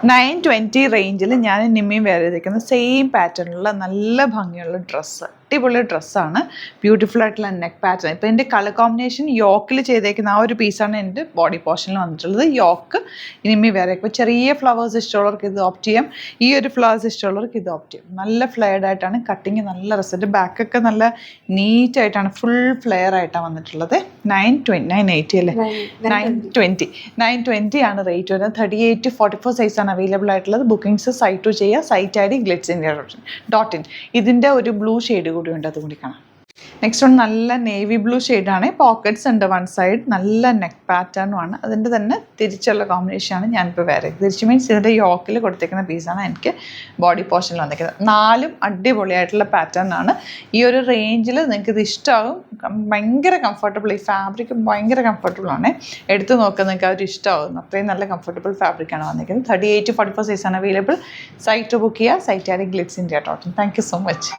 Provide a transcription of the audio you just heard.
920 റേഞ്ചിൽ ഞാൻ നിമ്മയും വേറെ ചെയ്തിരിക്കുന്ന സെയിം പാറ്റേണിലുള്ള നല്ല ഭംഗിയുള്ള ഡ്രസ്സ്, അടിപൊളി ഡ്രസ്സാണ്. ബ്യൂട്ടിഫുൾ ആയിട്ടുള്ള നെക്ക് പാറ്റേൺ. ഇപ്പോൾ എൻ്റെ കളർ കോമ്പിനേഷൻ യോക്കിൽ ചെയ്തേക്കുന്ന ആ ഒരു പീസാണ് എൻ്റെ ബോഡി പോർഷനിൽ വന്നിട്ടുള്ളത്. യോക്ക് നിമ്മി വേറെ. ഇപ്പോൾ ചെറിയ ഫ്ലവേഴ്സ് ഇഷ്ടമുള്ളവർക്ക് ഇത് ഓപ്റ്റ് ചെയ്യാം, ഈ ഒരു ഫ്ലവേഴ്സ് ഇഷ്ടമുള്ളവർക്ക് ഇത് ഓപ്റ്റ് ചെയ്യാം. നല്ല ഫ്ലെയർഡ് ആയിട്ടാണ്, കട്ടിങ് നല്ല റിസൾട്ട്, ബാക്കൊക്കെ നല്ല നീറ്റായിട്ടാണ്, ഫുൾ ഫ്ലെയർ ആയിട്ടാണ് വന്നിട്ടുള്ളത്. 980 അല്ലേ, 920 ആണ് റേറ്റ് വരുന്നത്. 38 to 44 സൈസാണ് അവൈലബിൾ ആയിട്ടുള്ളത്. ബുക്കിംഗ്സ് സൈറ്റ് ചെയ്യുക. Site I D glitzindia.in. ഇതിൻ്റെ ഒരു ബ്ലൂ ഷെയ്ഡ് കൂടി ഉണ്ട്, അതുകൂടി കാണാം. നെക്സ്റ്റ് വൺ നല്ല നേവി ബ്ലൂ ഷെയ്ഡാണ്. പോക്കറ്റ്സ് ഉണ്ട് വൺ സൈഡ്, നല്ല നെക്ക് പാറ്റേണും ആണ്. അതിൻ്റെ തന്നെ തിരിച്ചുള്ള കോമ്പിനേഷനാണ് ഞാനിപ്പോൾ വേറെ. തിരിച്ച് മീൻസ് ഇതിൻ്റെ യോക്കിൽ കൊടുത്തേക്കുന്ന പീസാണ് എനിക്ക് ബോഡി പോർഷനിൽ വന്നിരിക്കുന്നത്. 4 അടിപൊളിയായിട്ടുള്ള പാറ്റേൺ ആണ്. ഈ ഒരു റേഞ്ചിൽ നിങ്ങൾക്ക് ഇത് ഇഷ്ടമാകും. ഭയങ്കര കംഫർട്ടബിൾ, ഈ ഫാബ്രിക് ഭയങ്കര കംഫർട്ടബിൾ ആണ്. എടുത്ത് നോക്കുക, നിങ്ങൾക്ക് അവർ ഇഷ്ടമാകും. അത്രയും നല്ല കംഫർട്ടബിൾ ഫാബ്രിക്കാണ് വന്നിരിക്കുന്നത്. 38 to 44 സൈസാണ് അവൈലബിൾ. സൈറ്റ് ബുക്ക് ചെയ്യുക. Site I D glitzindia.in. Thank you so much.